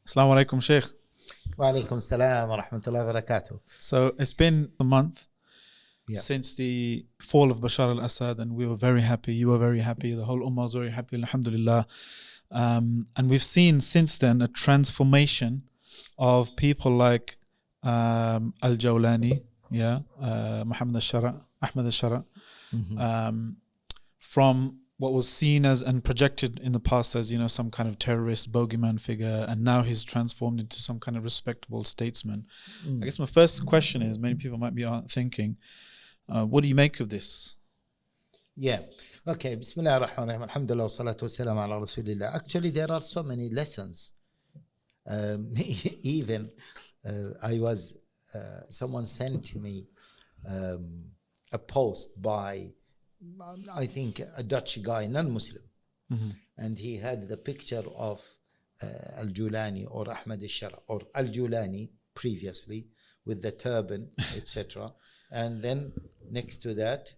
Assalamu alaikum, Shaykh. Wa alaikum salam wa rahmatullahi wa barakatuh. So it's been a month Yeah. since the fall of Bashar al-Assad, and we were very happy. You were very happy. The whole ummah was very happy, alhamdulillah. And we've seen since then a transformation of people like al-Jolani, Muhammad al-Shara, Ahmad al-Shara, from what was seen as and projected in the past as, some kind of terrorist bogeyman figure, and now he's transformed into some kind of respectable statesman. I guess my first question is, many people might be thinking, what do you make of this? Yeah. Okay. Bismillah ar-Rahman ar-Rahim. Alhamdulillah wa salatu wa salam ala Rasulillah. Actually, there are so many lessons. Even someone sent to me a post by, I think, a Dutch guy, non-Muslim. And he had the picture of al-Julani or Ahmad al-Shara or al-Julani previously with the turban, etc. And then next to that,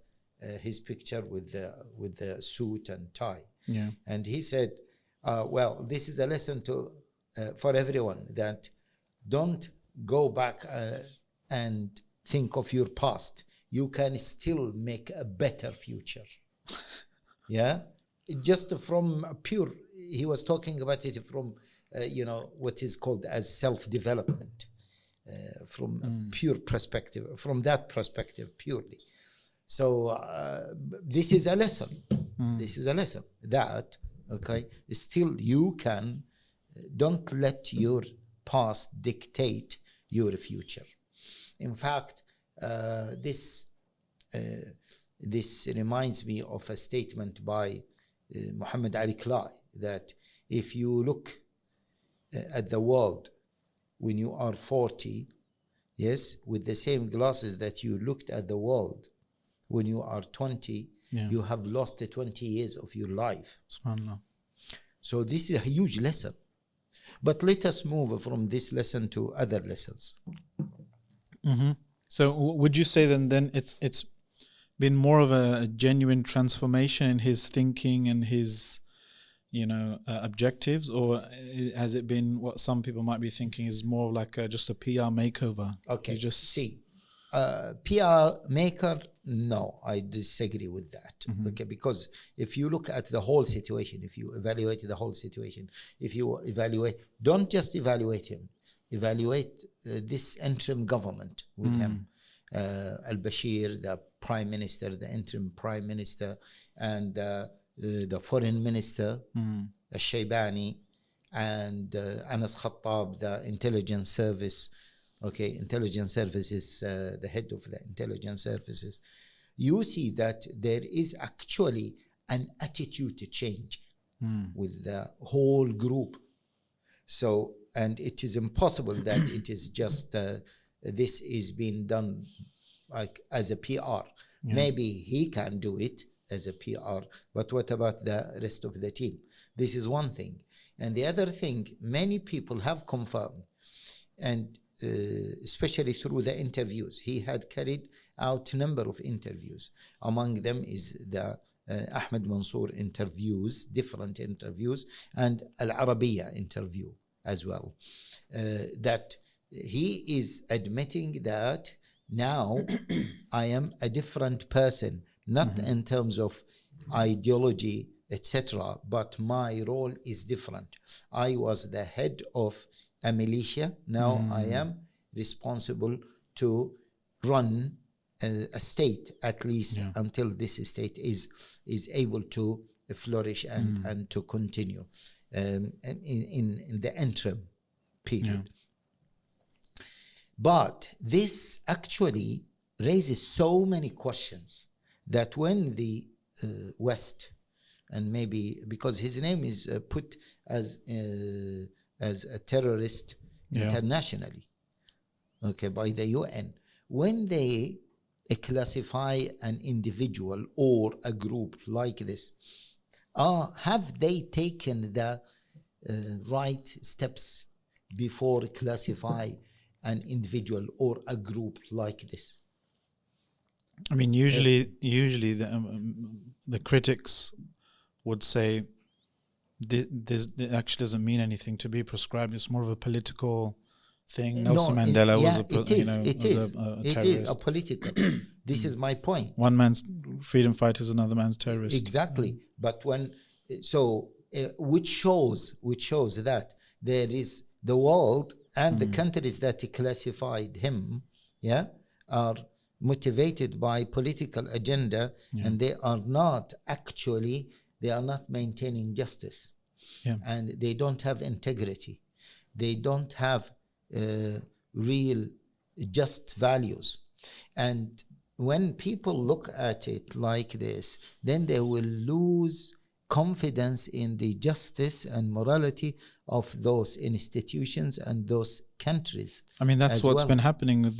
his picture with the suit and tie. Yeah. And he said, well, this is a lesson for everyone, that don't go back and think of your past. You can still make a better future. Yeah? Just from pure, he was talking about it from, what is called as self-development, from a pure perspective, from that perspective purely. So this is a lesson. This is a lesson that, still you can, don't let your past dictate your future. In fact, this reminds me of a statement by Muhammad Ali Clay, that if you look at the world when you are 40, yes, with the same glasses that you looked at the world when you are 20, you have lost 20 years of your life. SubhanAllah. So this is a huge lesson. But let us move from this lesson to other lessons. So would you say then it's been more of a genuine transformation in his thinking and his objectives, or has it been what some people might be thinking is more like just a PR makeover? Okay, PR maker, no, I disagree with that. Okay, because if you look at the whole situation, if you evaluate the whole situation, don't just evaluate him, evaluate this interim government with him. Al-Bashir, the prime minister, the interim prime minister, and the foreign minister, al-Shaybani, and Anas Khattab, the intelligence service. Okay, intelligence services, the head of the intelligence services. You see that there is actually an attitude change with the whole group. So, and it is impossible that it is just this is being done like as a PR. Maybe he can do it as a PR, but what about the rest of the team? This is one thing. And the other thing, many people have confirmed, and especially through the interviews. He had carried out a number of interviews. Among them is the Ahmed Mansour interviews, different interviews, and Al-Arabiya interview as well. That he is admitting that now I am a different person, not in terms of ideology, etc., but my role is different. I was the head of a militia. Now I am responsible to run a state, at least until this state is able to flourish and to continue in the interim period. But this actually raises so many questions that when the West, and maybe because his name is put as a terrorist internationally, by the UN, when they classify an individual or a group like this, have they taken the right steps before classify an individual or a group like this? I mean, usually the critics would say This actually doesn't mean anything to be prescribed. It's more of a political thing. No, Nelson Mandela was a it is terrorist. a political. This is my point. One man's freedom fighter is another man's terrorist. Exactly. But which shows that there is the world and the countries that classified him, are motivated by political agenda, and they are not maintaining justice, and they don't have integrity. They don't have real just values. And when people look at it like this, then they will lose confidence in the justice and morality of those institutions and those countries. I mean, that's what's been happening with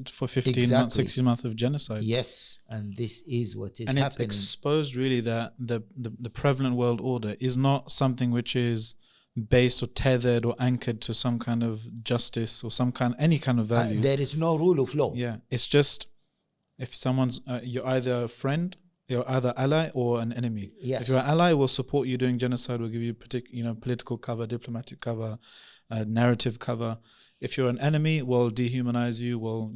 for 15 months, 16 months of genocide. Yes, and this is what is happening. And it's exposed really that the prevalent world order is not something which is based or tethered or anchored to some kind of justice or any kind of value. There is no rule of law. Yeah, it's just if someone's you're either a friend, you're either ally or an enemy. Yes. If you're an ally, we'll support you doing genocide. We'll give you political cover, diplomatic cover, narrative cover. If you're an enemy, we'll dehumanize you. We'll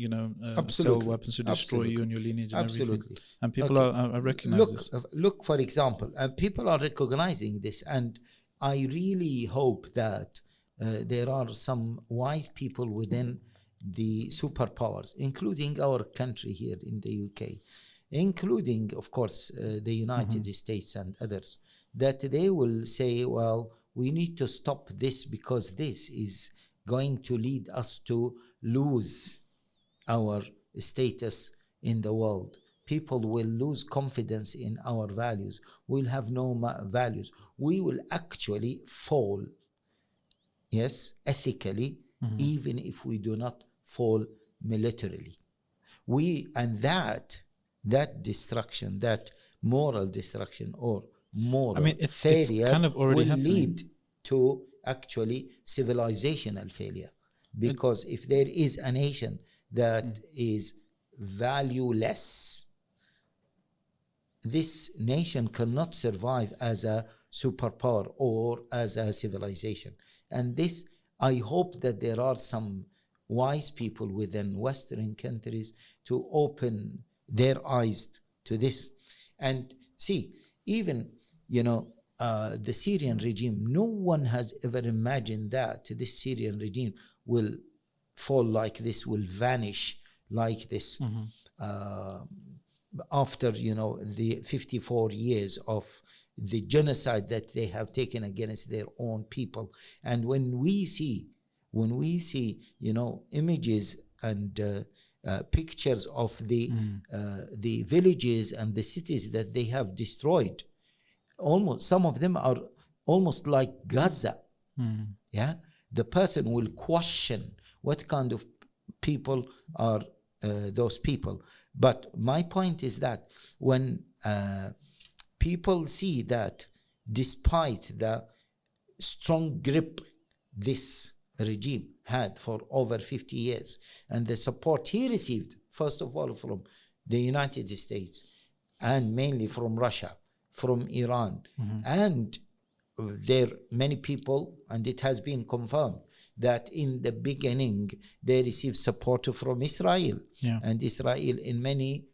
sell weapons to destroy you and your lineage and everything. And people are recognizing this. Look, for example, people are recognizing this, and I really hope that there are some wise people within the superpowers, including our country here in the UK, including, of course, the United States and others, that they will say, well, we need to stop this because this is going to lead us to lose our status in the world. People will lose confidence in our values. We'll have no values. We will actually fall, ethically, even if we do not fall militarily. That destruction, that moral destruction or moral failure kind of already will lead to actually civilizational failure. Because if there is a nation that is valueless, this nation cannot survive as a superpower or as a civilization. And this, I hope that there are some wise people within Western countries to open their eyes to this. And see, even, the Syrian regime, no one has ever imagined that this Syrian regime will fall like this, will vanish like this. After, the 54 years of the genocide that they have taken against their own people. And when we see, images and pictures of the villages and the cities that they have destroyed, almost some of them are almost like Gaza. The person will question what kind of people are those people. But my point is that when people see that despite the strong grip this regime had for over 50 years and the support he received, first of all from the United States and mainly from Russia, from Iran, and there many people, and it has been confirmed that in the beginning they received support from Israel, and Israel in many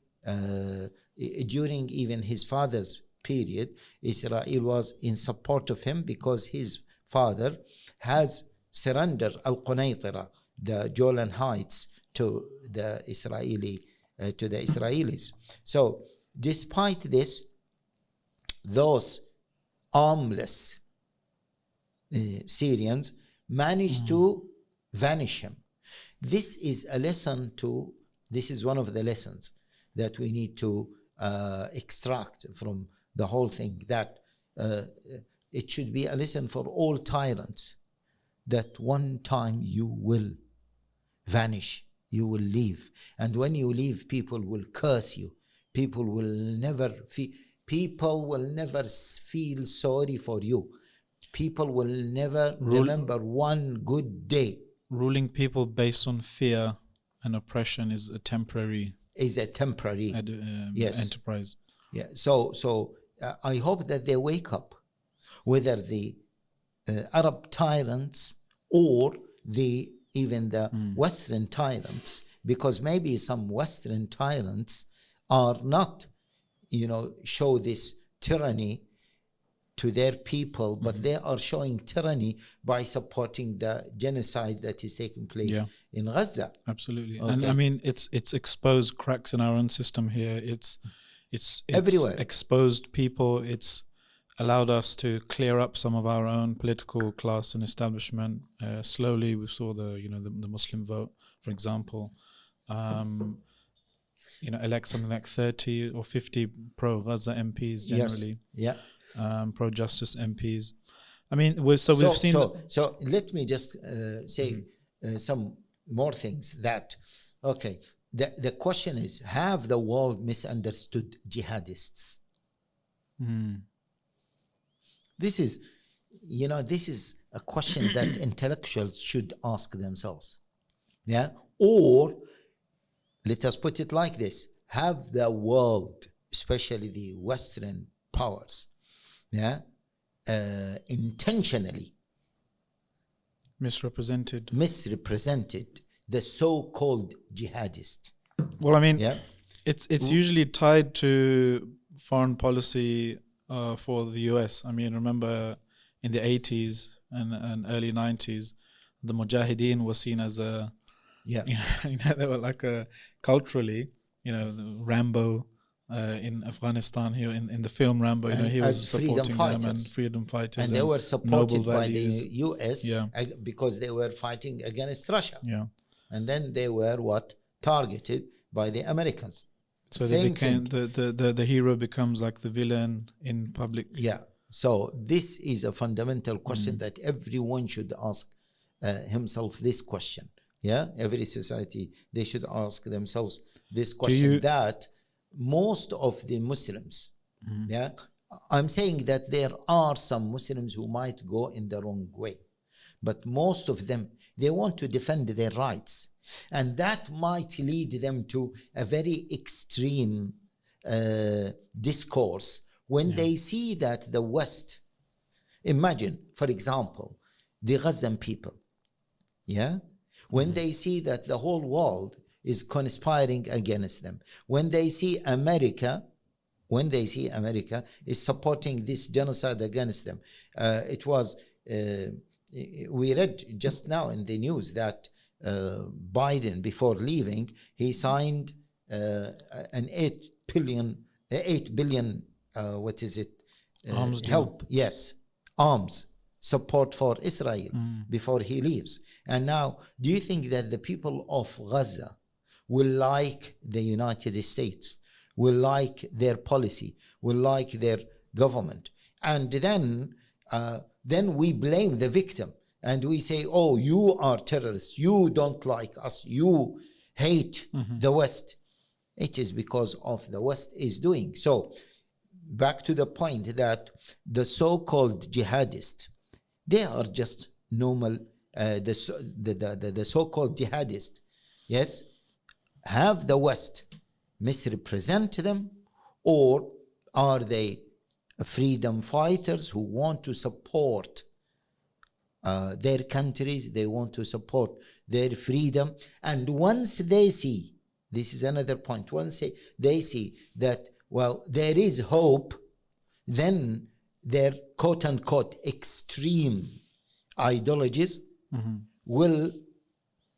during even his father's period, Israel was in support of him because his father has surrendered Al-Qunaytira, the Golan Heights, to the Israelis. So despite this, those armless Syrians managed to vanish him. This is one of the lessons that we need to extract from the whole thing, that it should be a lesson for all tyrants, that one time you will vanish, you will leave. And when you leave, people will curse you. People will never feel sorry for you. People will never remember one good day. Ruling people based on fear and oppression is a temporary yes. enterprise. Yeah. So I hope that they wake up. whether the Arab tyrants or even the Western tyrants, because maybe some Western tyrants are not, show this tyranny to their people, but they are showing tyranny by supporting the genocide that is taking place in Gaza. Absolutely. Okay. And I mean, it's exposed cracks in our own system here. It's everywhere. Exposed people. It's allowed us to clear up some of our own political class and establishment. Slowly, we saw the Muslim vote, for example. Elect something like 30 or 50 pro-Gaza MPs generally. Yes. Yeah. Pro-justice MPs. I mean, we've seen. So let me just say some more things. The question is: have the world misunderstood jihadists? This is a question that intellectuals should ask themselves. Yeah. Or let us put it like this: have the world, especially the Western powers, intentionally misrepresented the so-called jihadist? Well, I mean, it's usually tied to foreign policy for the US. I mean, remember in the 80s and early 90s, the mujahidin was seen as a they were like culturally, Rambo in Afghanistan here in the film Rambo, he was supporting them and freedom fighters, and they were supported by the US because they were fighting against Russia. And then they were targeted by the Americans. So they became the hero becomes like the villain in public. So this is a fundamental question that everyone should ask himself this question. Every society, they should ask themselves this question, that most of the Muslims, I'm saying that there are some Muslims who might go in the wrong way, but most of them, they want to defend their rights, and that might lead them to a very extreme discourse when they see that the West, imagine, for example, the Gazan people, when they see that the whole world is conspiring against them, when they see America is supporting this genocide against them. We read just now in the news that Biden, before leaving, he signed an 8 billion arms help, arms support for Israel before he leaves. And now, do you think that the people of Gaza will like the United States, will like their policy, will like their government? And then we blame the victim and we say, oh, you are terrorists, you don't like us, you hate the West. It is because of the West is doing. So back to the point that the so-called jihadists, they are just normal, the so-called jihadists, have the West misrepresent them, or are they freedom fighters who want to support their countries, they want to support their freedom? And once they see, this is another point, once they see that, well, there is hope, then their quote-unquote extreme ideologies will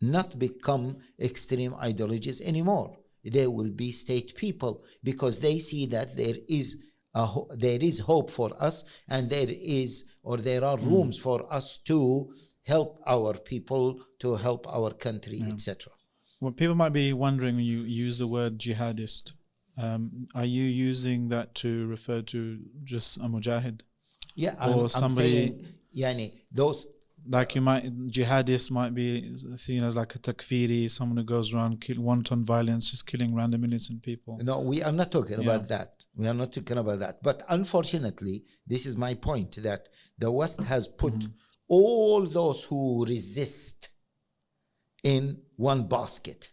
not become extreme ideologies anymore. They will be state people, because they see that there is hope for us, and there are rooms for us to help our people, to help our country, etc. Well, people might be wondering when you use the word jihadist, are you using that to refer to just a mujahid? Or somebody, I'm saying, those, like jihadists might be seen as like a takfiri, someone who goes around wanton violence, just killing random innocent people. No, we are not talking about that. We are not talking about that. But unfortunately, this is my point, that the West has put all those who resist in one basket.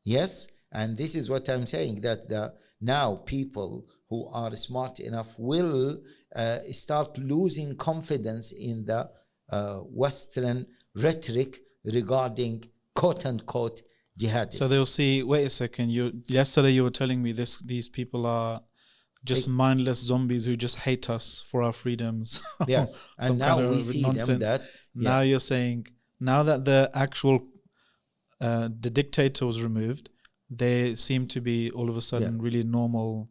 Yes? And this is what I'm saying, that now people who are smart enough will start losing confidence in the Western rhetoric regarding quote-unquote jihadists. So they'll see, wait a second, yesterday you were telling me these people are just mindless zombies who just hate us for our freedoms. Yes, and now we see them that... Now you're saying, now that the actual, the dictator was removed, they seem to be all of a sudden really normal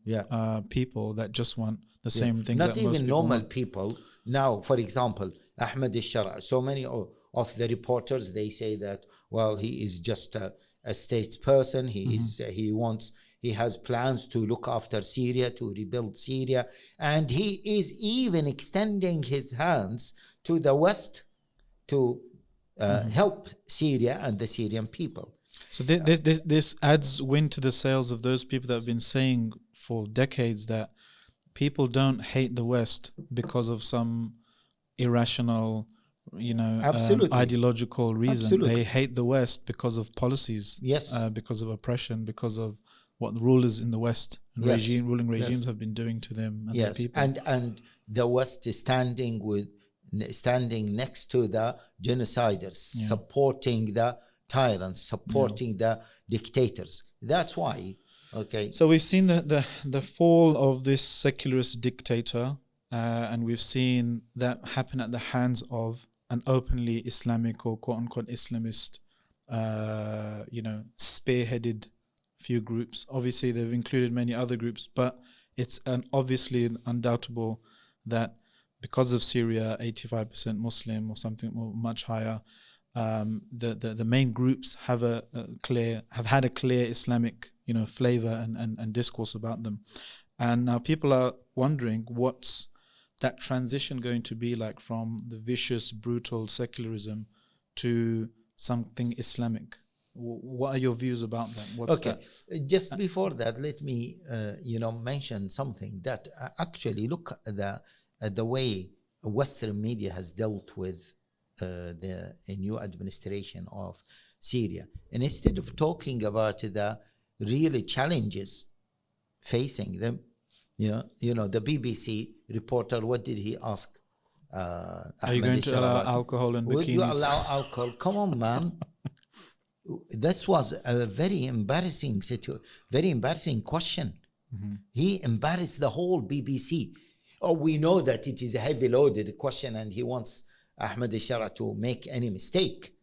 people that just want the same things. Not that even most people normal want. people. Now, for example, Ahmed al-Shara, so many of the reporters, they say that, well, he is just a statesperson. He has plans to look after Syria, to rebuild Syria, and he is even extending his hands to the West to help Syria and the Syrian people. So this adds wind to the sails of those people that have been saying for decades that people don't hate the West because of some irrational, ideological reason. Absolutely. They hate the West because of policies, because of oppression, because of what rulers in the West and ruling regimes have been doing to them and their people. And the West is standing next to the genociders, supporting the tyrants, supporting the dictators. That's why. Okay. So we've seen the fall of this secularist dictator, and we've seen that happen at the hands of an openly Islamic or quote unquote Islamist, spearheaded few groups. Obviously, they've included many other groups, but it's obviously undoubtable that because of Syria, 85% Muslim or something much higher, the main groups have had a clear Islamic flavor and discourse about them. And now people are wondering, what's that transition going to be like from the vicious, brutal secularism to something Islamic? What are your views about that? What's that? Just before that, let me mention something that actually look at the way Western media has dealt with the new administration of Syria. And instead of talking about the really challenges facing them, the BBC reporter, what did he ask? Are you going to allow alcohol and bikinis? Would you allow alcohol? Come on, man. This was a very embarrassing question. Mm-hmm. He embarrassed the whole BBC. We know that it is a heavy loaded question and he wants Ahmed al-Shara to make any mistake.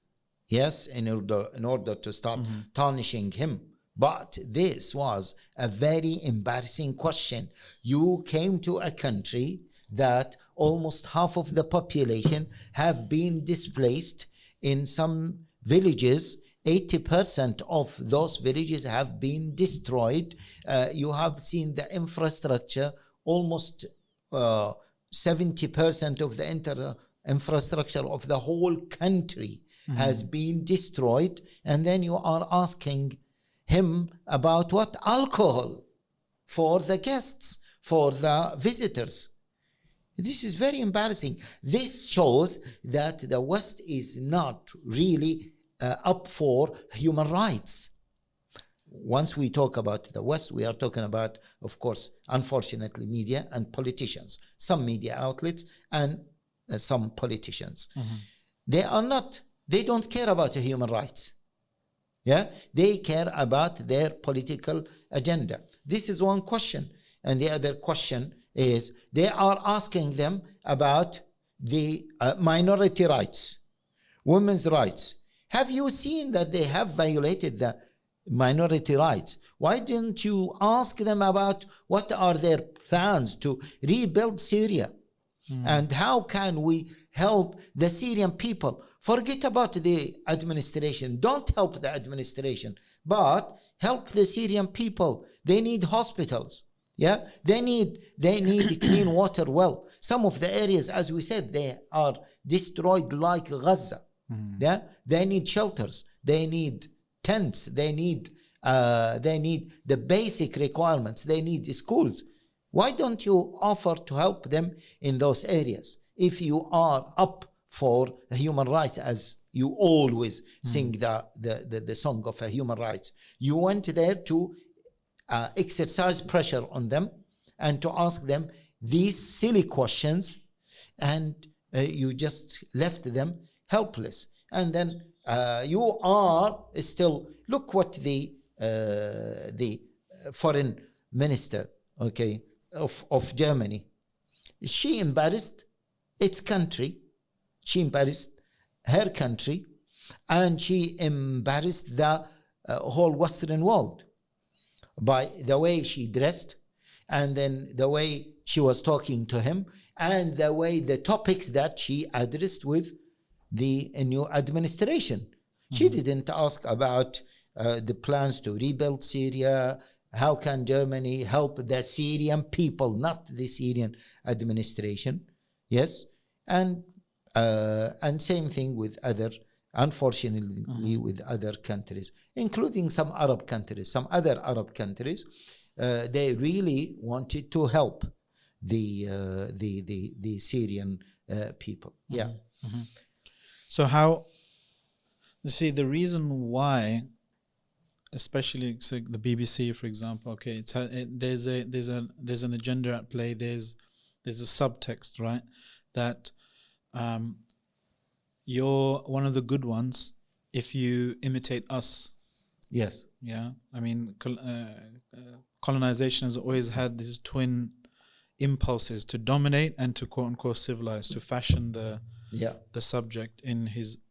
Yes, in order to start tarnishing him. But this was a very embarrassing question. You came to a country that almost half of the population have been displaced. In some villages, 80% of those villages have been destroyed. You have seen the infrastructure, almost 70% of the infrastructure of the whole country has been destroyed. And then you are asking him about what? Alcohol for the guests, for the visitors. This is very embarrassing. This shows that the West is not really up for human rights. Once we talk about the West, we are talking about, of course, unfortunately, media and politicians, some media outlets and some politicians. They don't care about human rights. They care about their political agenda. This is one question. And the other question is they are asking them about the minority rights, women's rights. Have you seen that they have violated the minority rights? Why didn't you ask them about what are their plans to rebuild Syria? And how can we help the Syrian people? Forget about the administration. Don't help the administration, but help the Syrian people. They need hospitals. They need clean water. Well, some of the areas, as we said, they are destroyed like Gaza. They need shelters. They need tents. They need the basic requirements. They need schools. Why don't you offer to help them in those areas? If you are up for human rights, as you always sing the song of human rights, you went there to exercise pressure on them and to ask them these silly questions, and you just left them helpless. And then you are still, look what the foreign minister, okay, of Germany, she embarrassed its country, she embarrassed her country, and she embarrassed the whole Western world by the way she dressed, and then the way she was talking to him, and the way the topics that she addressed with the new administration. She didn't ask about the plans to rebuild Syria. How can Germany help the Syrian people, not the Syrian administration? Yes, and same thing with other, unfortunately, with other countries, including some Arab countries, some other Arab countries. They really wanted to help the Syrian people. Yeah. So how? You see, the reason why, especially the BBC, for example, okay, there's an agenda at play. There's a subtext, right? That you're one of the good ones if you imitate us. Yes. Yeah. I mean, colonization has always had these twin impulses to dominate and to quote unquote civilize, to fashion the subject in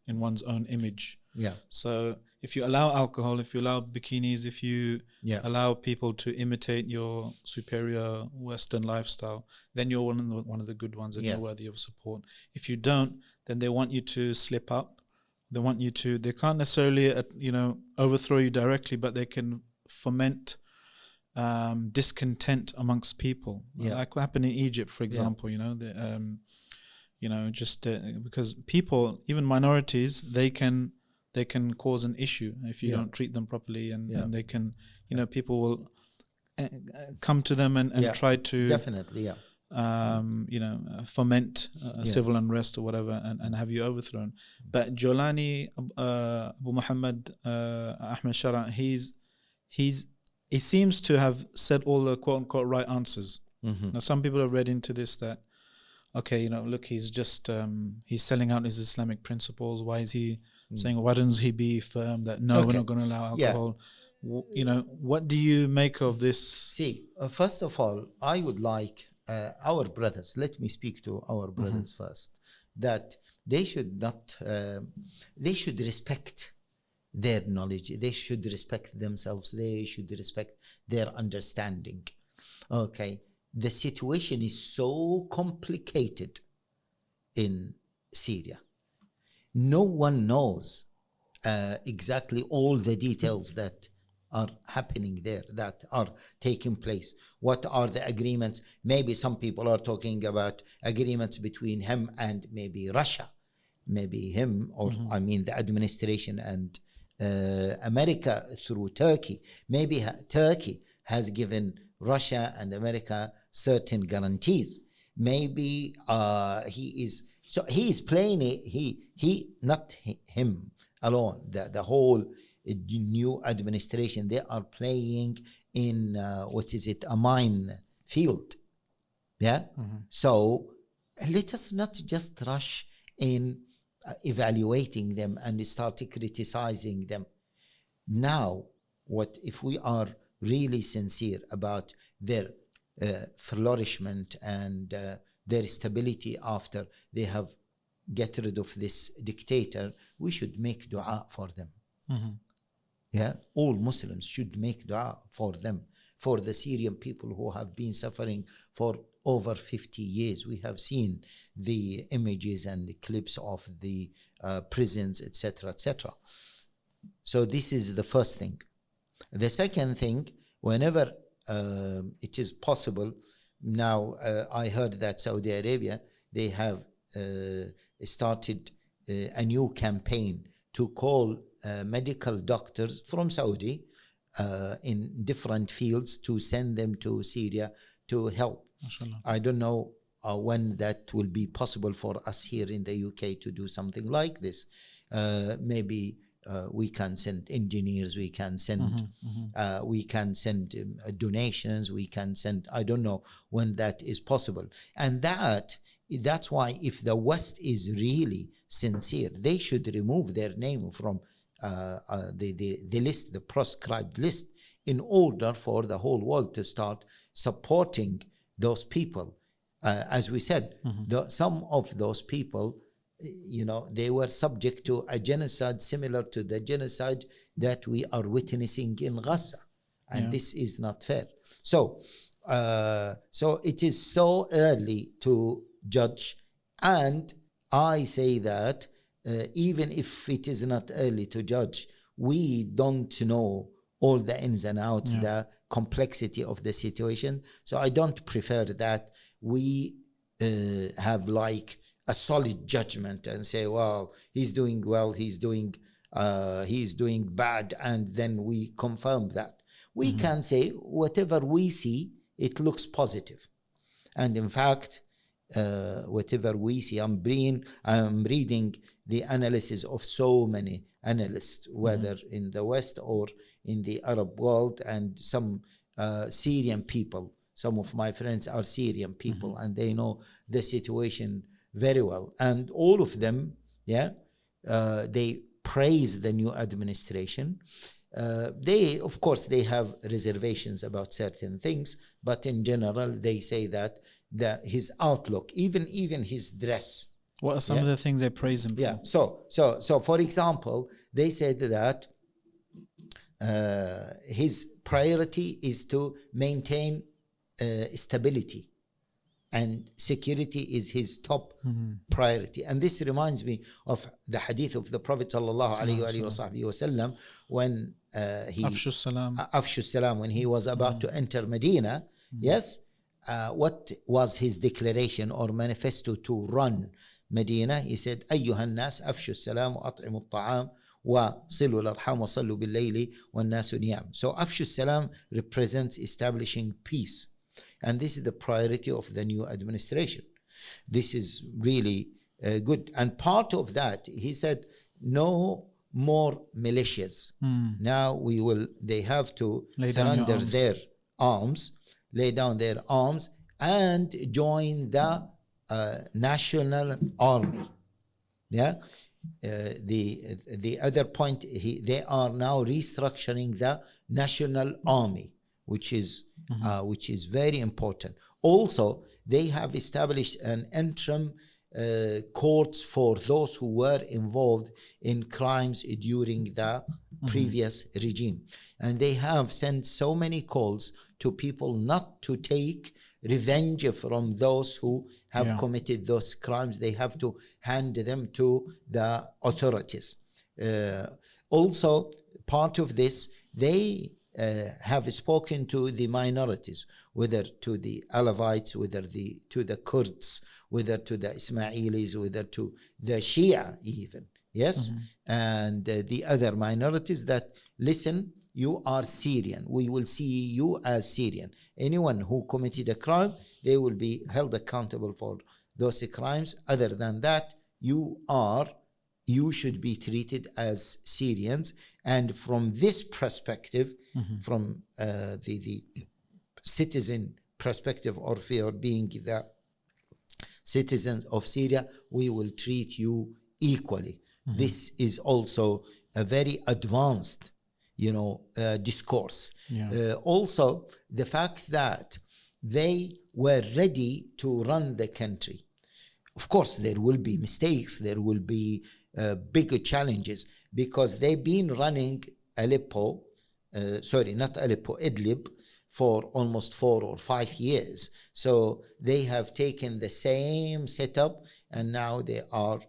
one's own image. Yeah. So if you allow alcohol, if you allow bikinis, if you allow people to imitate your superior Western lifestyle, then you're one of the good ones and you're worthy of support. If you don't, then they want you to slip up. They want you to. They can't necessarily, overthrow you directly, but they can foment discontent amongst people, like what happened in Egypt, for example. Because people, even minorities, they can cause an issue if you don't treat them properly, and they can, people will come to them and try to definitely foment civil unrest or whatever, and have you overthrown. But Jolani, Abu Muhammad Ahmed Shara, he seems to have said all the quote unquote right answers. Now some people have read into this that, okay, look, he's just he's selling out his Islamic principles. Why is he saying, why doesn't he be firm that we're not going to allow alcohol? What do you make of this? See, first of all, I would like our brothers, let me speak to our brothers first, that they should not, they should respect their knowledge, they should respect themselves, they should respect their understanding. Okay, the situation is so complicated in Syria. No one knows exactly all the details that are happening there, that are taking place. What are the agreements? Maybe some people are talking about agreements between him and maybe Russia, maybe him, or I mean the administration and America through Turkey. Maybe Turkey has given Russia and America certain guarantees. Maybe he is playing it, he not him alone, the whole new administration, they are playing in a mine field. So let us not just rush in evaluating them and start criticizing them. Now, what if we are really sincere about their flourishment and their stability after they have get rid of this dictator, we should make dua for them. All Muslims should make dua for them, for the Syrian people who have been suffering for over 50 years. We have seen the images and the clips of the prisons, etc., etc. So this is the first thing. The second thing, whenever it is possible, now I heard that Saudi Arabia, they have started a new campaign to call medical doctors from Saudi in different fields to send them to Syria to help. Mashallah. I don't know when that will be possible for us here in the UK to do something like this. Maybe we can send engineers, we can send donations, we can send, I don't know when that is possible. And that's why if the West is really sincere, they should remove their name from the list, the proscribed list, in order for the whole world to start supporting those people. As we said, some of those people, they were subject to a genocide similar to the genocide that we are witnessing in Gaza. And this is not fair. So it is so early to judge. And I say that even if it is not early to judge, we don't know all the ins and outs, the complexity of the situation. So I don't prefer that we have like a solid judgment and say, well, he's doing well, he's doing bad, and then we confirm that. We can say whatever we see, it looks positive. And in fact, whatever we see, I'm reading the analysis of so many analysts, whether in the West or in the Arab world, and some Syrian people. Some of my friends are Syrian people, and they know the situation very well. And all of them, they praise the new administration. Of course, they have reservations about certain things, but in general, they say that his outlook, even his dress. What are some of the things they praise him for? So for example, they said that his priority is to maintain stability, and security is his top priority. And this reminds me of the hadith of the Prophet sallallahu alaihi wasallam when he Afshu salam, when he was about to enter Medina. What was his declaration or manifesto to run Medina? He said, أيها الناس أفشوا السلام وأطعموا الطعام وصلوا الأرحام وصلوا بالليل والناس نيام. So Afshu salam represents establishing peace. And this is the priority of the new administration. This is really good. And part of that, he said, no more militias. Now they have to surrender their arms, lay down their arms, and join the national army. The other point, they are now restructuring the national army, which is very important. Also, they have established an interim courts for those who were involved in crimes during the previous regime. And they have sent so many calls to people not to take revenge from those who have committed those crimes. They have to hand them to the authorities. Also, part of this, they have spoken to the minorities, whether to the Alawites, whether to the Kurds, whether to the Ismailis, whether to the Shia even, and the other minorities, that listen, you are Syrian, we will see you as Syrian. Anyone who committed a crime, they will be held accountable for those crimes. Other than that, you should be treated as Syrians. And from this perspective, from the citizen perspective, or for being the citizen of Syria, we will treat you equally. This is also a very advanced, discourse. Also, the fact that they were ready to run the country. Of course, there will be mistakes, there will be bigger challenges, because they've been running Idlib for almost 4 or 5 years. So they have taken the same setup, and now they are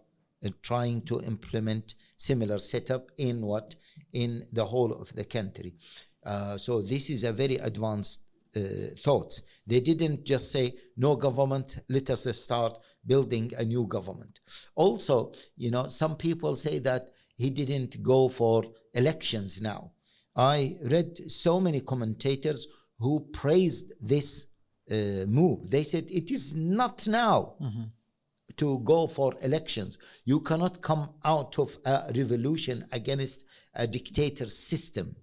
trying to implement similar setup in the whole of the country. So this is a very advanced thoughts. They didn't just say no government, let us start building a new government. Also, some people say that he didn't go for elections now. I read so many commentators who praised this move. They said it is not now. to go for elections. You cannot come out of a revolution against a dictator system,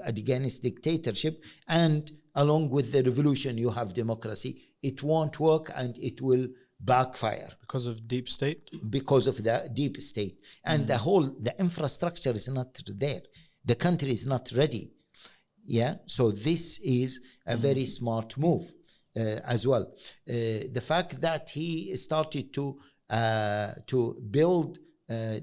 against dictatorship, and along with the revolution you have democracy. It won't work, and it will backfire. Because of deep state? Because of the deep state. And the infrastructure is not there. The country is not ready. Yeah. So this is a very smart move as well. The fact that he started to build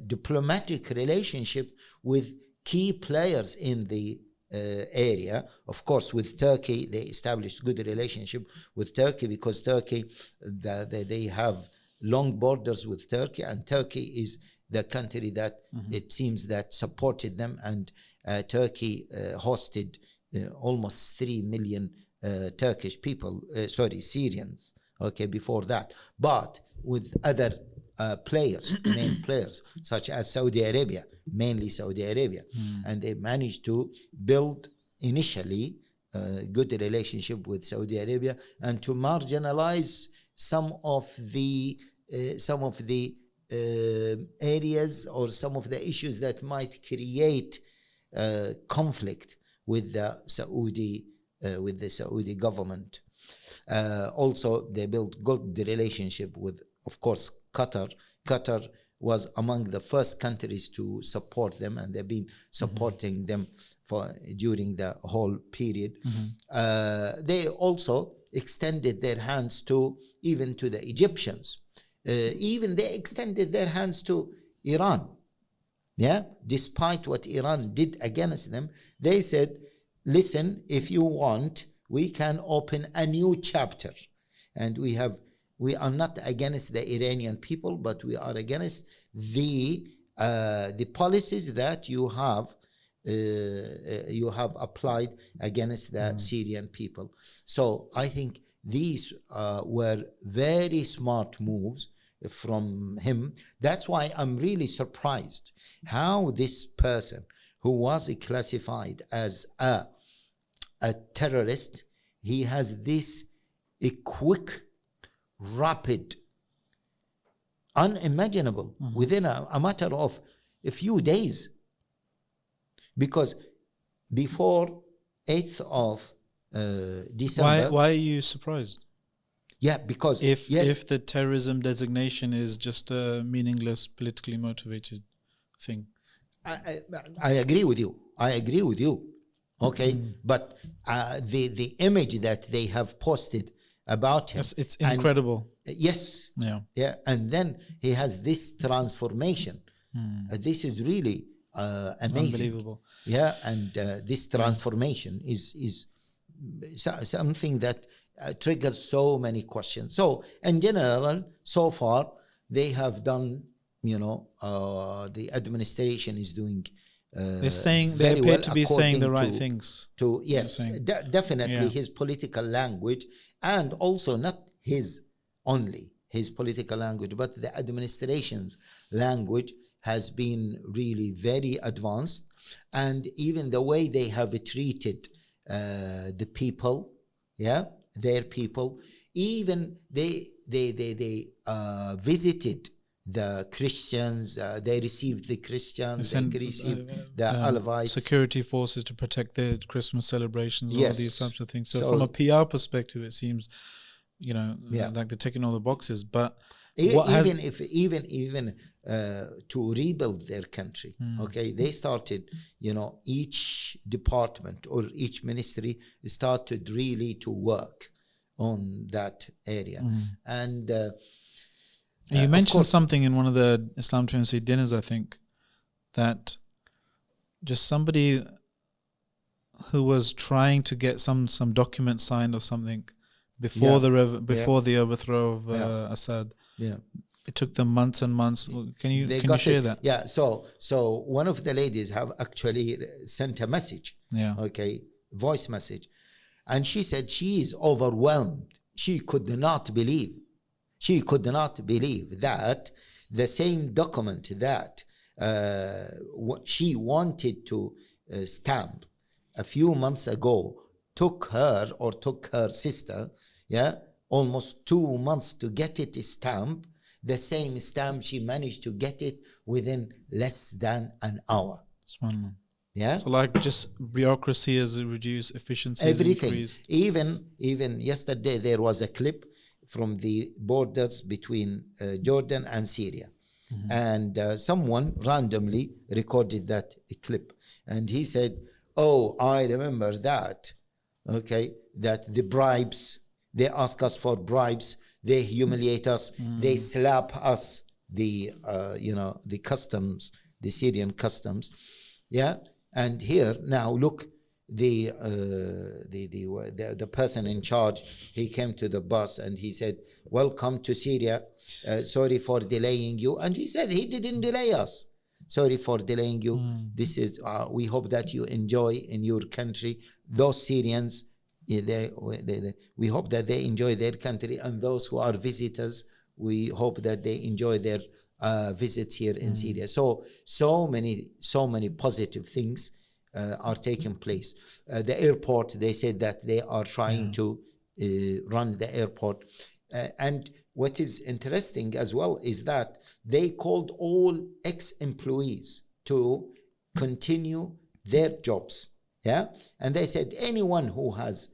diplomatic relationship with key players in the area. Of course, with Turkey, they established good relationship with Turkey because Turkey, they have long borders with Turkey, and Turkey is the country that it seems that supported them, and Turkey hosted almost 3 million Turkish people, Syrians, before that. But with other main players, such as Saudi Arabia, mainly Saudi Arabia. And they managed to build initially a good relationship with Saudi Arabia and to marginalize some of the areas or some of the issues that might create conflict with the Saudi government. Also, they built good relationship with, of course, Qatar. Qatar was among the first countries to support them, and they've been supporting them during the whole period. They also extended their hands even to the Egyptians. Even they extended their hands to Iran. Yeah, despite what Iran did against them, they said, listen, if you want, we can open a new chapter. And we are not against the Iranian people, but we are against the policies that you have applied against the Syrian people. So I think these were very smart moves from him. That's why I'm really surprised how this person who was classified as a terrorist, he has a quick, rapid, unimaginable, within a matter of a few days. Because before 8th of December... Why are you surprised? Yeah, because... If the terrorism designation is just a meaningless, politically motivated thing. I agree with you. Okay, but the image that they have posted about him, it's incredible. Yes. Yeah. And then he has this transformation. This is really amazing. Unbelievable. Yeah, and this transformation is something that triggers so many questions. So in general, so far they have done, the administration is doing they appear to be saying the right things. Yes, definitely his political language, and also not his political language, but the administration's language has been really very advanced. And even the way they have treated the people, their people, even they visited the Christians, they received the Christians, they received the Alawites. Security forces to protect their Christmas celebrations, all these types of things. So from a PR perspective, it seems, like they're ticking all the boxes. But even to rebuild their country, they started, each department or each ministry started really to work on that area. And you mentioned something in one of the Islam 20 dinners, I think, that just somebody who was trying to get some document signed or something before the overthrow of Assad. Yeah, it took them months and months. Can you share that? Yeah. So one of the ladies have actually sent a message. Yeah. Okay, voice message, and she said she is overwhelmed. She could not believe that the same document that she wanted to stamp a few months ago took her sister, almost 2 months to get it stamped. the same stamp, she managed to get it within less than an hour. SubhanAllah. Yeah. So like just bureaucracy has reduced, efficiency has Everything. increased. Even yesterday there was a clip from the borders between Jordan and Syria. And someone randomly recorded that clip. And he said, oh, I remember that. Okay. That the bribes, they ask us for bribes. They humiliate us. They slap us, the customs, the Syrian customs. Yeah. And here now look, the person in charge, he came to the bus and he said, welcome to Syria. Sorry for delaying you. And he said he didn't delay us. Sorry for delaying you. This is, we hope that you enjoy in your country. Those Syrians, we hope that they enjoy their country. And those who are visitors, we hope that they enjoy their visits here in Syria. So many positive things are taking place. The airport, they said that they are trying to run the airport. And what is interesting as well is that they called all ex-employees to continue their jobs. Yeah. And they said anyone who has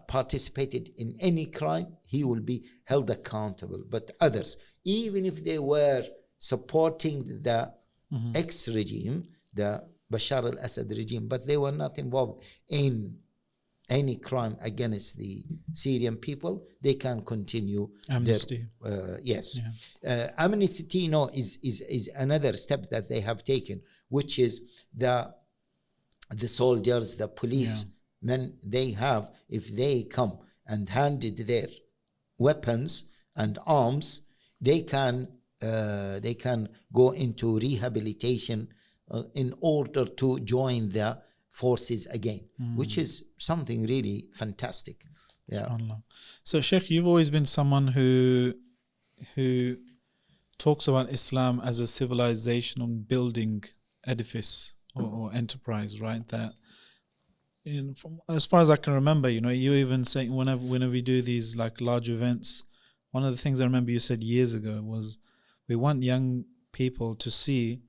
participated in any crime, he will be held accountable. But others, even if they were supporting the ex-regime, the Bashar al-Assad regime, but they were not involved in any crime against the Syrian people, they can continue amnesty. Yes. Yeah. Amnesty, is another step that they have taken, which is the soldiers, the policemen, they have, if they come and handed their weapons and arms, they can go into rehabilitation in order to join the forces again, which is something really fantastic. Yeah. So Sheikh, you've always been someone who talks about Islam as a civilizational building edifice or enterprise, right? That from as far as I can remember, you even saying whenever we do these like large events, one of the things I remember you said years ago was we want young people to see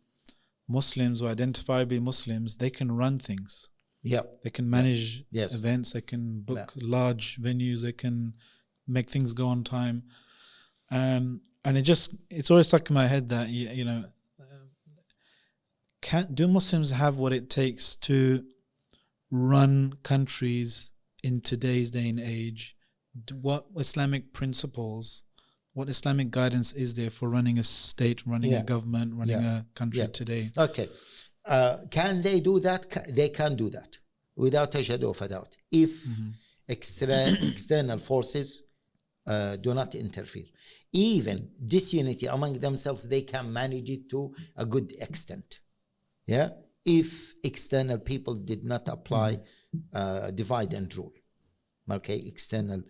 Muslims or identifiably Muslims, they can run things. Yeah. They can manage yes. events, they can book large venues, they can make things go on time. And it's always stuck in my head that, do Muslims have what it takes to run countries in today's day and age? What Islamic principles, what Islamic guidance is there for running a state, running a government, running a country today? Okay. Can they do that? They can do that without a shadow of a doubt. If external forces do not interfere. Even disunity among themselves, they can manage it to a good extent. Yeah. If external people did not apply divide and rule. Okay. External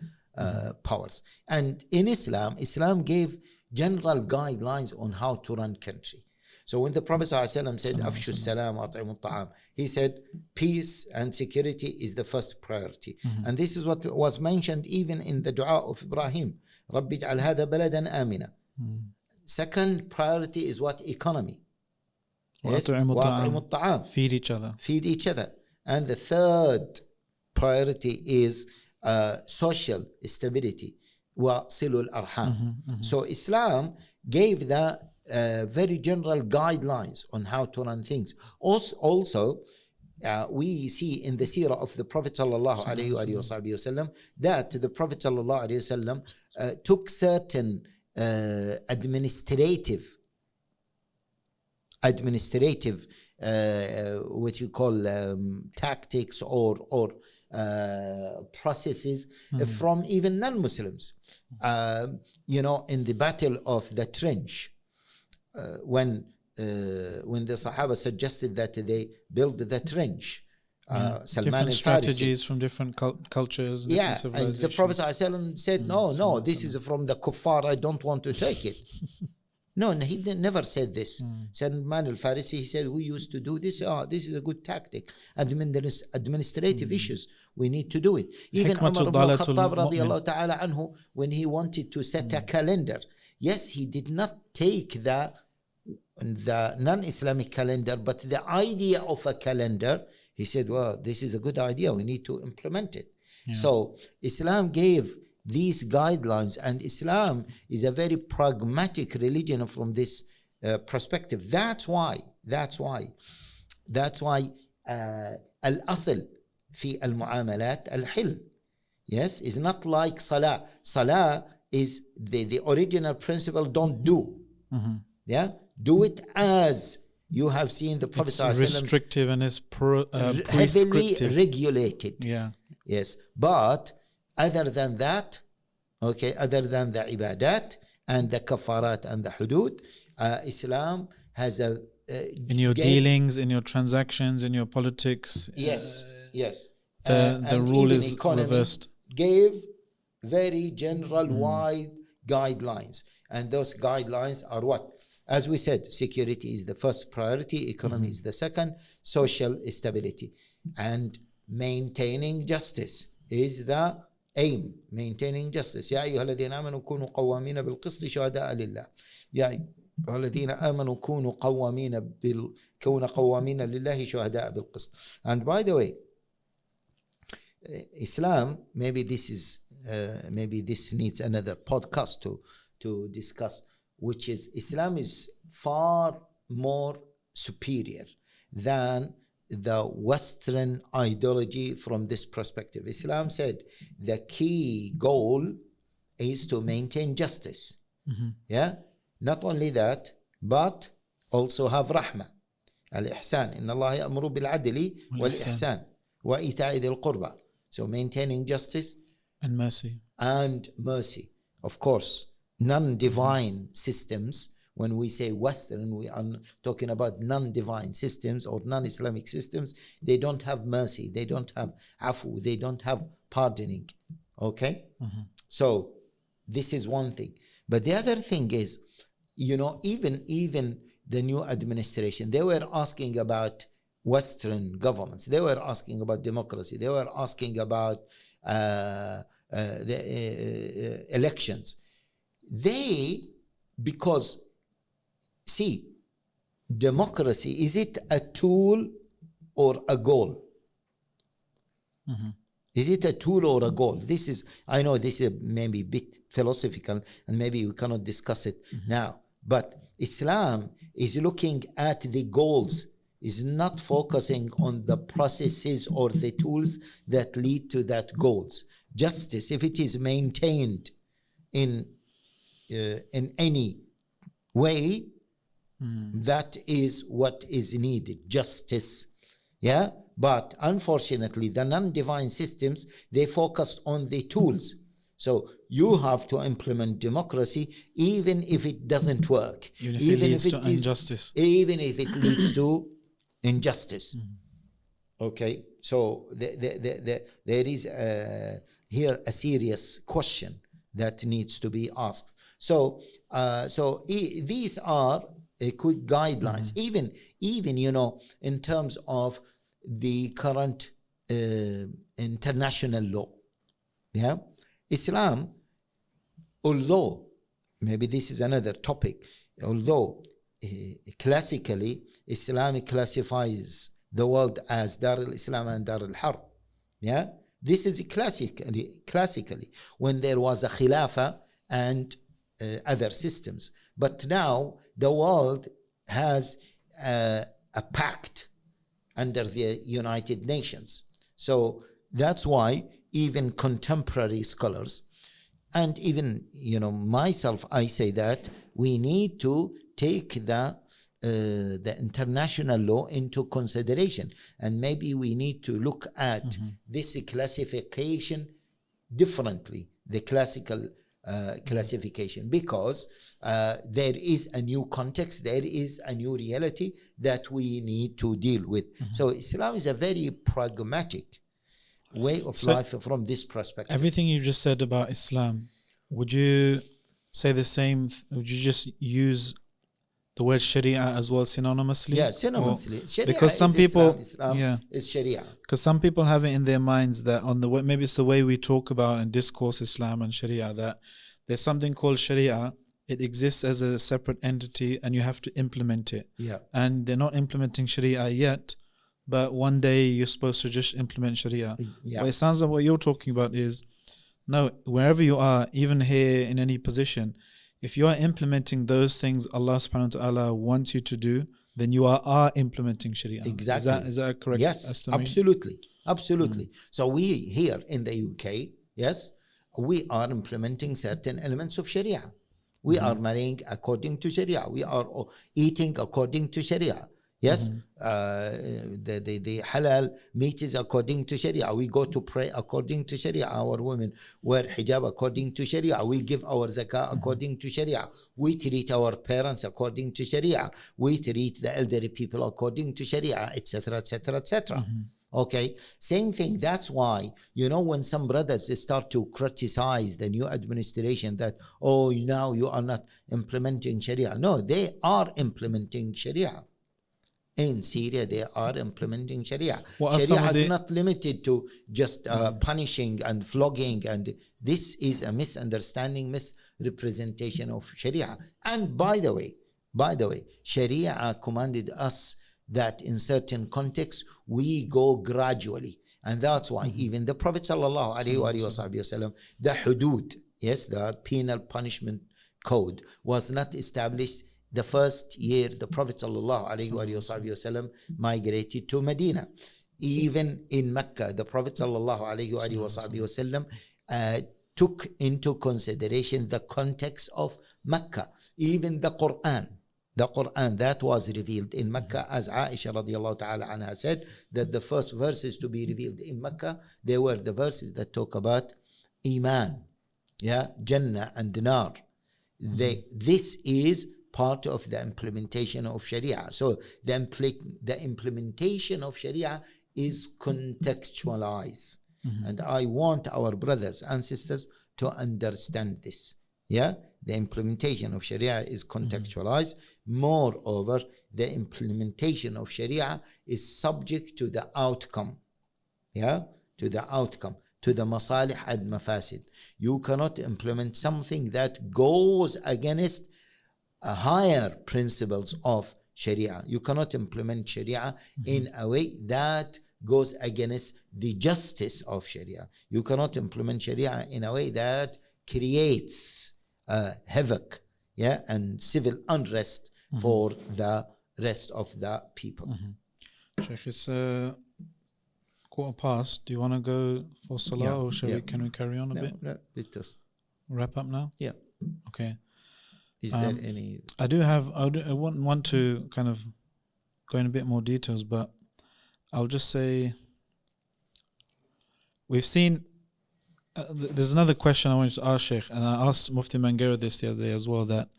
powers. And in Islam gave general guidelines on how to run country. So when the Prophet ﷺ said, Afshu salam wa at'imu ta'am, he said, peace and security is the first priority. And this is what was mentioned even in the dua of Ibrahim. Rabbi ij'al hadha baladan amina. Second priority is what? Economy. Yes? وَأَطْعِمُوا الطَّعَامِ. Feed each other. Feed each other. And the third priority is social stability. وَصِلُوا الْأَرْحَامِ. So Islam gave the very general guidelines on how to run things. Also, we see in the seerah of the Prophet ﷺ that the Prophet ﷺ took certain administrative what you call tactics or processes from even non-Muslims. In the battle of the trench, when the Sahaba suggested that they build the trench, different strategies from different cultures, different and the Prophet ﷺ said, no, this is from the kuffar, I don't want to take it. No, he never said this. Salman al-Farisi, he said, we used to do this. This is a good tactic. Administrative issues, we need to do it. Even Umar ibn al-Khattab radiallahu ta'ala anhu, when he wanted to set a calendar, yes, he did not take the non-Islamic calendar, but the idea of a calendar, he said, well, this is a good idea, we need to implement it. Yeah. So Islam gave these guidelines, and Islam is a very pragmatic religion from this perspective. That's why al-asl fi al-mu'amalat al-hil. Yes, it's not like salah. Salah is the original principle, don't do. Yeah, do it as you have seen the Prophet it's restrictive and it's heavily regulated. Yeah. Yes, but other than that, okay, other than the ibadat and the kafarat and the hudud, Islam has a in your dealings, in your transactions, in your politics. Yes, yes. The rule is reversed. Gave very general, wide guidelines, and those guidelines are what? As we said, security is the first priority, economy is the second, social stability, and maintaining justice is the aim. Maintaining justice. يا أيها الذين آمنوا كونوا قوامين بالقسط شهداء لله. يا أيها الذين آمنوا كونوا قوامين لله شهداء بالقسط. And by the way, Islam, maybe this needs another podcast to discuss, which is Islam is far more superior than the Western ideology from this perspective. Islam said the key goal is to maintain justice. Yeah, not only that, but also have rahmah, al-ihsan. Inna Allah ya'muru bil-adli wal-ihsan wa ita'i dhil qurba. So maintaining justice and mercy. Of course, non-divine systems. When we say Western, we are talking about non-divine systems or non-Islamic systems. They don't have mercy. They don't have afu. They don't have pardoning. Okay? So this is one thing. But the other thing is, even the new administration, they were asking about Western governments. They were asking about democracy. They were asking about the elections. Because see, democracy, is it a tool or a goal? Is it a tool or a goal? I know this is maybe a bit philosophical and maybe we cannot discuss it now. But Islam is looking at the goals, is not focusing on the processes or the tools that lead to that goals. Justice, if it is maintained in any way, that is what is needed, justice. Yeah, but unfortunately the non-divine systems, they focused on the tools. So you have to implement democracy even if it doesn't work, even if it leads to injustice, even if it leads to injustice. Okay, so there is here a serious question that needs to be asked. So these are quick guidelines. Even in terms of the current international law. Yeah, Islam, although maybe this is another topic, although classically Islam classifies the world as Dar al-Islam and Dar al-Harb. Yeah, this is classically when there was a Khilafah and other systems. But now the world has a pact under the United Nations. So that's why even contemporary scholars, and even myself, I say that we need to take the international law into consideration, and maybe we need to look at this classification differently, the classical classification, because there is a new context, there is a new reality that we need to deal with. So Islam is a very pragmatic way of life from this perspective. Everything you just said about Islam, would you say the same? Would you just use the word Sharia as well synonymously? Yeah, synonymously. Sharia because some is people, Islam is Sharia. Because some people have it in their minds that on the way, maybe it's the way we talk about and discourse Islam and Sharia, that there's something called Sharia. It exists as a separate entity and you have to implement it. Yeah. And they're not implementing Sharia yet, but one day you're supposed to just implement Sharia. Yeah. Well, it sounds like what you're talking about is, no, wherever you are, even here in any position, if you are implementing those things Allah subhanahu wa ta'ala wants you to do, then you are implementing Sharia. Exactly. Is that a correct estimation? Absolutely. So we here in the UK, yes, we are implementing certain elements of Sharia. We are marrying according to Sharia. We are eating according to Sharia. Yes, the halal meat is according to Sharia. We go to pray according to Sharia. Our women wear hijab according to Sharia. We give our zakah according to Sharia. We treat our parents according to Sharia. We treat the elderly people according to Sharia, etc., etc., etc. Okay, same thing. That's why, you know, when some brothers start to criticize the new administration that, oh, now you are not implementing Sharia. No, they are implementing Sharia. In Syria, they are implementing Sharia. Sharia is not limited to just punishing and flogging, and this is a misunderstanding, misrepresentation of Sharia. And by the way, Sharia commanded us that in certain contexts we go gradually, and that's why even the Prophet sallallahu alaihi wasallam, the hudud, yes, the penal punishment code was not established the first year the Prophet ﷺ migrated to Medina. Even in Mecca, the Prophet ﷺ took into consideration the context of Mecca. Even the Quran that was revealed in Mecca, as Aisha radiallahu ta'ala anha said, that the first verses to be revealed in Mecca, they were the verses that talk about Iman, Jannah and Nar. This is part of the implementation of Sharia. So the implementation of Sharia is contextualized. And I want our brothers and sisters to understand this. The implementation of Sharia is contextualized. Moreover, the implementation of Sharia is subject to the outcome. To the outcome, to the masalih and mafasid. You cannot implement something that goes against higher principles of Sharia. You cannot implement Sharia in a way that goes against the justice of Sharia. You cannot implement Sharia in a way that creates havoc, and civil unrest for the rest of the people. Sheikh, it's 1:15. Do you want to go for Salah, or can we carry on a bit? No, let us wrap up now. Okay. Is there any? I want to kind of go in a bit more details, but I'll just say we've seen. There's another question I wanted to ask Sheikh, and I asked Mufti Mangera this the other day as well. That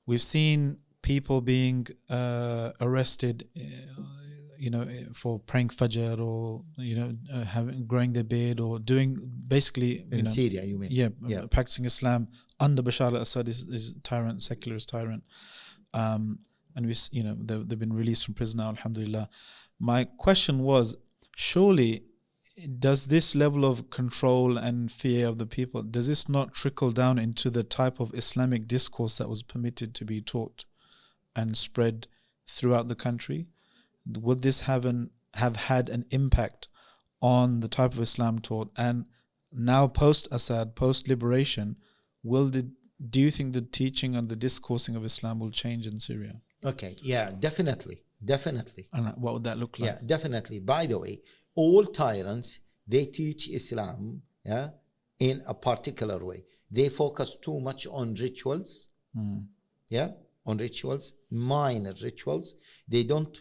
we've seen people being arrested, for praying Fajr, or growing their beard, or doing basically in Syria. You mean? Practicing Islam under Bashar al-Assad is tyrant, secularist tyrant, and they've been released from prison now, alhamdulillah. My question was, surely does this level of control and fear of the people, does this not trickle down into the type of Islamic discourse that was permitted to be taught and spread throughout the country? Would this have had an impact on the type of Islam taught? And now post-Assad, post-liberation, do you think the teaching and the discoursing of Islam will change in Syria? Okay, definitely. And what would that look like? Yeah, definitely. By the way, all tyrants, they teach Islam in a particular way. They focus too much on rituals, on rituals, minor rituals. They don't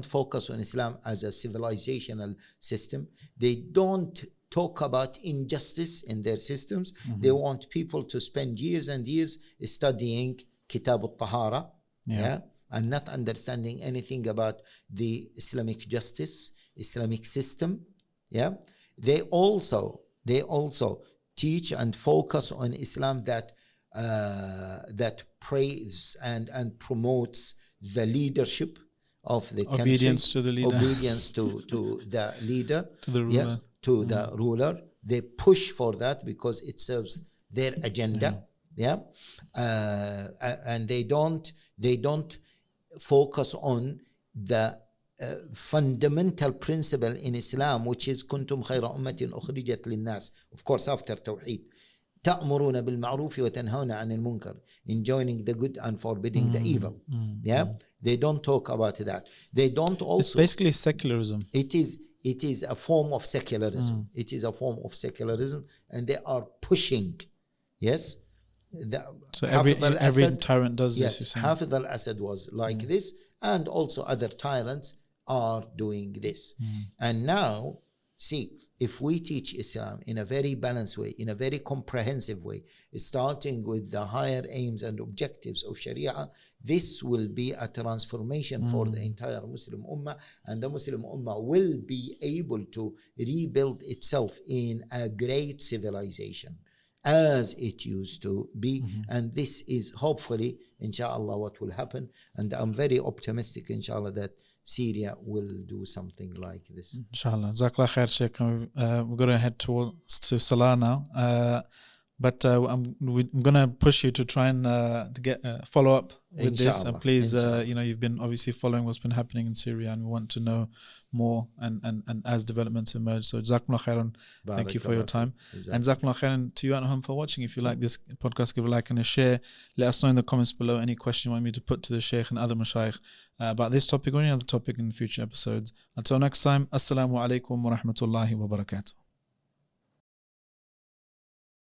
focus on Islam as a civilizational system. They don't talk about injustice in their systems. They want people to spend years and years studying Kitab al-Tahara, and not understanding anything about the Islamic justice, Islamic system. They also teach and focus on Islam that that praise and promotes the leadership of the country. Obedience to the leader. Obedience to the leader. To the ruler. Yes, to the ruler. They push for that because it serves their agenda. And they don't focus on the fundamental principle in Islam, which is كنتم خير أمة أخرجت للناس. Of course, after Tawheed. تأمرون بالمعروف وتنهون عن المنكر, enjoining the good and forbidding the evil. They don't talk about that. They don't also. It's basically secularism. It is a form of secularism. It is a form of secularism, and they are pushing. Yes. So every tyrant does this. Yes, Hafid al-Assad was like this, and also other tyrants are doing this. And now, see, if we teach Islam in a very balanced way, in a very comprehensive way, starting with the higher aims and objectives of Sharia, this will be a transformation for the entire Muslim Ummah, and the Muslim Ummah will be able to rebuild itself in a great civilization as it used to be. And this is hopefully, inshallah, what will happen. And I'm very optimistic, inshallah, that Syria will do something like this. Inshallah. Jazakallah khair, Sheikh. We're going to head to Salah now. But I'm going to push you to try and to get follow up with this. And please, you've been obviously following what's been happening in Syria, and we want to know more and as developments emerge. So Jazakumullah khairan. Thank you for your time. And Jazakumullah khairan to you at home for watching. If you like this podcast, give a like and a share. Let us know in the comments below any question you want me to put to the Shaykh and other Mashaykh about this topic or any other topic in future episodes. Until next time, Assalamu alaikum wa rahmatullahi wa barakatuh.